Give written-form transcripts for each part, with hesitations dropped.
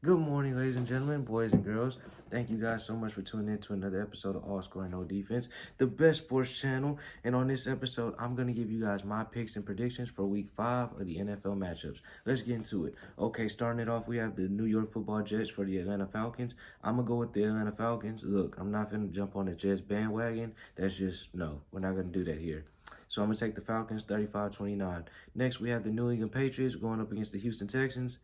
Good morning, ladies and gentlemen, boys and girls. Thank you guys so much for tuning in to another episode of All Score No Defense, the best sports channel. And on this episode, I'm going to give you guys my picks and predictions for week 5 of the NFL matchups. Let's get into it. Okay, starting it off, we have the New York Football Jets for the Atlanta Falcons. I'm going to go with the Atlanta Falcons. Look, I'm not going to jump on the Jets bandwagon. That's just, no, we're not going to do that here. So I'm going to take the Falcons 35-29. Next, we have the New England Patriots going up against the Houston Texans.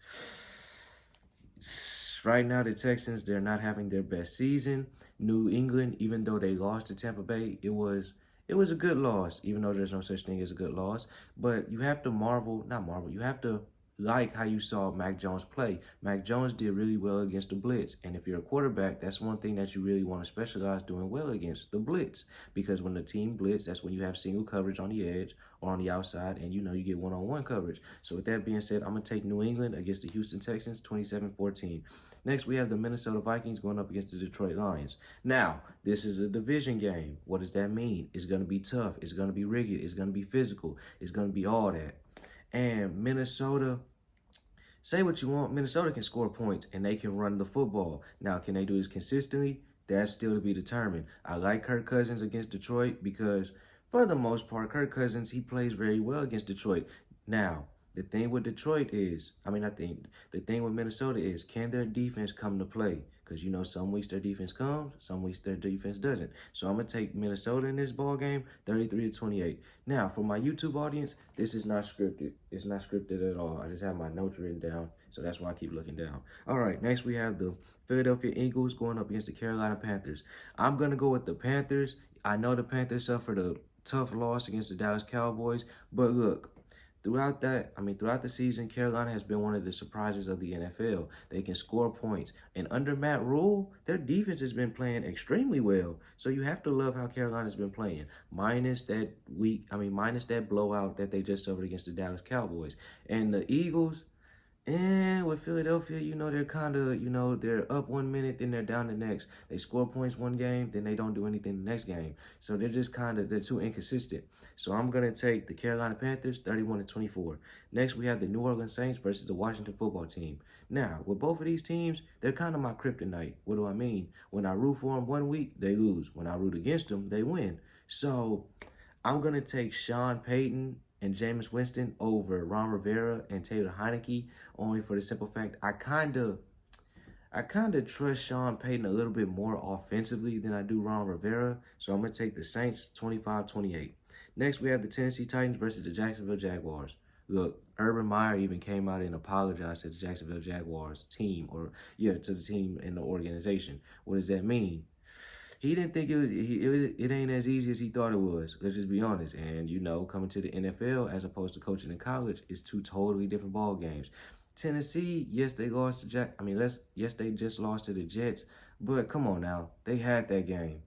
Right now, the Texans, they're not having their best season. New England, even though they lost to Tampa Bay, it was a good loss, even though there's no such thing as a good loss. But you have to you have to like how you saw Mac Jones play. Mac Jones did really well against the blitz. And if you're a quarterback, that's one thing that you really want to specialize doing well against, the blitz. Because when the team blitz, that's when you have single coverage on the edge or on the outside, and you get one-on-one coverage. So with that being said, I'm going to take New England against the Houston Texans 27-14. Next, we have the Minnesota Vikings going up against the Detroit Lions. Now, this is a division game. What does that mean? It's going to be tough. It's going to be rigid. It's going to be physical. It's going to be all that. And Minnesota, say what you want, Minnesota can score points and they can run the football. Now, can they do this consistently? That's still to be determined. I like Kirk Cousins against Detroit because, for the most part, Kirk Cousins, he plays very well against Detroit. Now, the thing with Detroit is, the thing with Minnesota is, can their defense come to play? Because, some weeks their defense comes, some weeks their defense doesn't. So I'm going to take Minnesota in this ball game, 33-28. Now, for my YouTube audience, this is not scripted. It's not scripted at all. I just have my notes written down, so that's why I keep looking down. All right, next we have the Philadelphia Eagles going up against the Carolina Panthers. I'm going to go with the Panthers. I know the Panthers suffered a tough loss against the Dallas Cowboys, but look, throughout the season, Carolina has been one of the surprises of the NFL. They can score points. And under Matt Rule, their defense has been playing extremely well. So you have to love how Carolina's been playing. Minus that blowout that they just suffered against the Dallas Cowboys. And the Eagles, and with Philadelphia, they're kind of, they're up 1 minute, then they're down the next. They score points one game, then they don't do anything the next game. So they're just they're too inconsistent. So I'm going to take the Carolina Panthers 31-24. Next, we have the New Orleans Saints versus the Washington football team. Now, with both of these teams, they're kind of my kryptonite. What do I mean? When I root for them 1 week, they lose. When I root against them, they win. So I'm going to take Sean Payton and Jameis Winston over Ron Rivera and Taylor Heineke, only for the simple fact I kind of trust Sean Payton a little bit more offensively than I do Ron Rivera, so I'm going to take the Saints 25-28. Next, we have the Tennessee Titans versus the Jacksonville Jaguars. Look, Urban Meyer even came out and apologized to the Jacksonville Jaguars team, to the team and the organization. What does that mean? He didn't think it ain't as easy as he thought it was. Let's just be honest. And, coming to the NFL as opposed to coaching in college is two totally different ball games. Tennessee, yes, they lost to yes, they just lost to the Jets. But come on now. They had that game.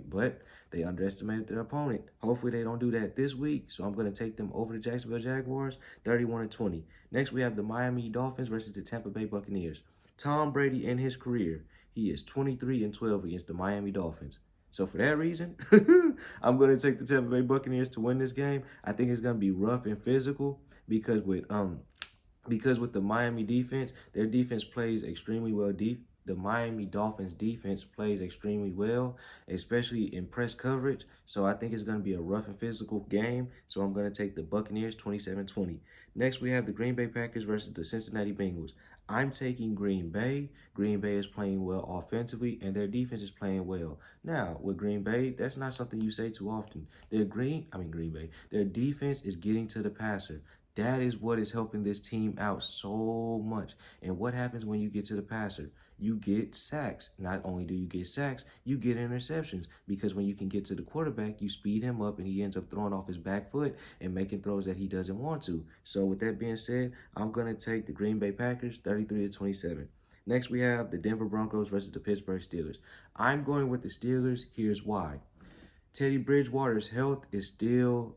But they underestimated their opponent. Hopefully they don't do that this week. So I'm going to take them over the Jacksonville Jaguars, 31-20. Next, we have the Miami Dolphins versus the Tampa Bay Buccaneers. Tom Brady in his career, he is 23-12 against the Miami Dolphins. So for that reason, I'm going to take the Tampa Bay Buccaneers to win this game. I think it's going to be rough and physical because with the Miami defense, their defense plays extremely well deep. The Miami Dolphins defense plays extremely well, especially in press coverage. So I think it's going to be a rough and physical game. So I'm going to take the Buccaneers 27-20. Next, we have the Green Bay Packers versus the Cincinnati Bengals. I'm taking Green Bay. Green Bay is playing well offensively, and their defense is playing well. Now, with Green Bay, that's not something you say too often. Green Bay, their defense is getting to the passer. That is what is helping this team out so much. And what happens when you get to the passer? You get sacks. Not only do you get sacks, you get interceptions. Because when you can get to the quarterback, you speed him up and he ends up throwing off his back foot and making throws that he doesn't want to. So with that being said, I'm going to take the Green Bay Packers 33-27. Next, we have the Denver Broncos versus the Pittsburgh Steelers. I'm going with the Steelers. Here's why. Teddy Bridgewater's health is still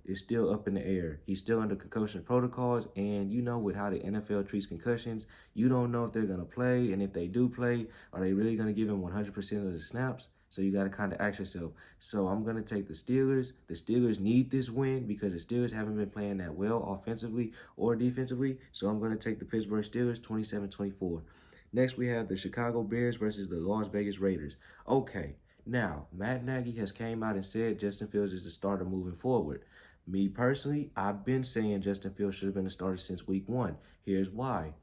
up in the air. He's still under concussion protocols, and with how the NFL treats concussions, you don't know if they're going to play, and if they do play, are they really going to give him 100% of the snaps? So you got to kind of ask yourself. So I'm going to take the Steelers. The Steelers need this win because the Steelers haven't been playing that well offensively or defensively. So I'm going to take the Pittsburgh Steelers 27-24. Next, we have the Chicago Bears versus the Las Vegas Raiders. Okay, now, Matt Nagy has came out and said Justin Fields is the starter moving forward. Me personally, I've been saying Justin Fields should have been the starter since week one. Here's why.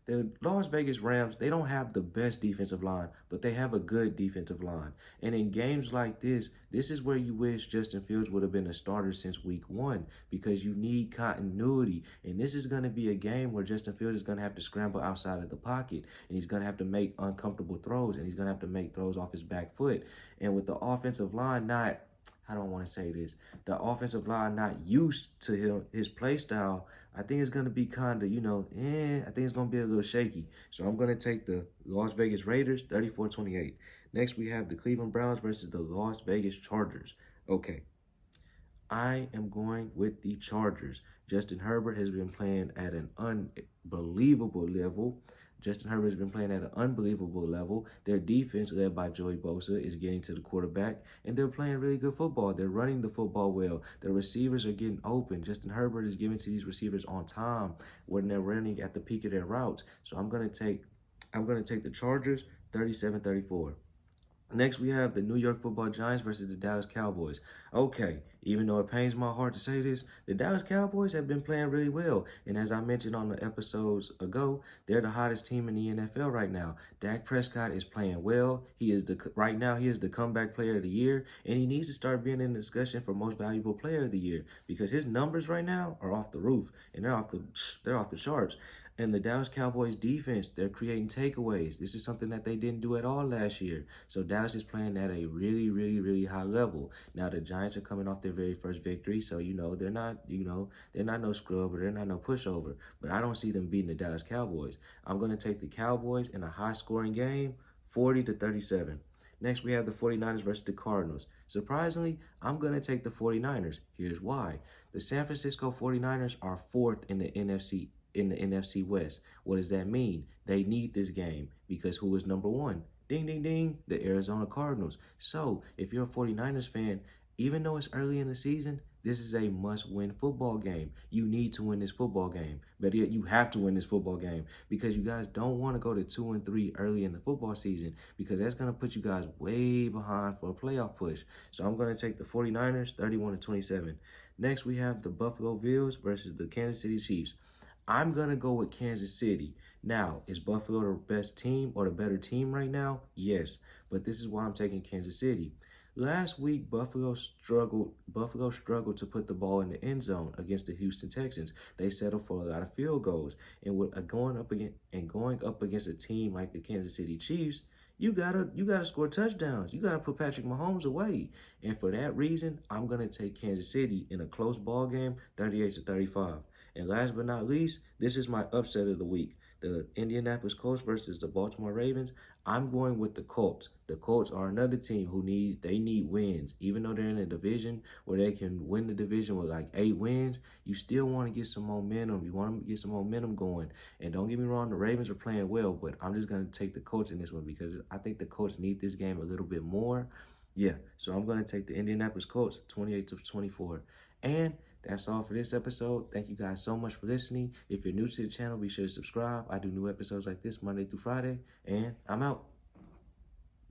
The Las Vegas Rams, they don't have the best defensive line, but they have a good defensive line. And in games like this is where you wish Justin Fields would have been a starter since week one because you need continuity. And this is going to be a game where Justin Fields is going to have to scramble outside of the pocket, and he's going to have to make uncomfortable throws, and he's going to have to make throws off his back foot. And with the offensive line not, I don't want to say this, the offensive line not used to his play style, I think it's going to be kind of, I think it's going to be a little shaky. So I'm going to take the Las Vegas Raiders, 34-28. Next, we have the Cleveland Browns versus the Las Vegas Chargers. Okay, I am going with the Chargers. Justin Herbert has been playing at an unbelievable level. Their defense, led by Joey Bosa, is getting to the quarterback, and they're playing really good football. They're running the football well. The receivers are getting open. Justin Herbert is giving to these receivers on time when they're running at the peak of their routes. So I'm gonna take the Chargers, 37-34. Next, we have the New York Football Giants versus the Dallas Cowboys. Okay, even though it pains my heart to say this, the Dallas Cowboys have been playing really well. And as I mentioned on the episodes ago, they're the hottest team in the NFL right now. Dak Prescott is playing well. Right now he is the comeback player of the year, and he needs to start being in the discussion for most valuable player of the year because his numbers right now are off the roof, and they're off the charts. And the Dallas Cowboys defense, they're creating takeaways. This is something that they didn't do at all last year. So Dallas is playing at a really, really, really high level. Now the Giants are coming off their very first victory, so they're not no scrub or they're not no pushover. But I don't see them beating the Dallas Cowboys. I'm gonna take the Cowboys in a high-scoring game, 40-37. Next, we have the 49ers versus the Cardinals. Surprisingly, I'm going to take the 49ers. Here's why. The San Francisco 49ers are fourth in the NFC West. What does that mean? They need this game because who is number one? Ding, ding, ding, the Arizona Cardinals. So if you're a 49ers fan, even though it's early in the season, this is a must-win football game. You need to win this football game. Better yet, you have to win this football game because you guys don't want to go to 2-3 early in the football season because that's going to put you guys way behind for a playoff push. So I'm going to take the 49ers, 31-27. Next, we have the Buffalo Bills versus the Kansas City Chiefs. I'm going to go with Kansas City. Now, is Buffalo the best team or the better team right now? Yes, but this is why I'm taking Kansas City. Last week, Buffalo struggled to put the ball in the end zone against the Houston Texans. They settled for a lot of field goals. And with going up against a team like the Kansas City Chiefs, you gotta score touchdowns. You gotta put Patrick Mahomes away. And for that reason, I'm gonna take Kansas City in a close ball game, 38-35. And last but not least, this is my upset of the week. The Indianapolis Colts versus the Baltimore Ravens. I'm going with the Colts. The Colts are another team who need wins. Even though they're in a division where they can win the division with like 8 wins, you still want to get some momentum. You want to get some momentum going. And don't get me wrong, the Ravens are playing well, but I'm just going to take the Colts in this one because I think the Colts need this game a little bit more. Yeah, so I'm going to take the Indianapolis Colts 28-24. And that's all for this episode. Thank you guys so much for listening. If you're new to the channel, be sure to subscribe. I do new episodes like this Monday through Friday, and I'm out.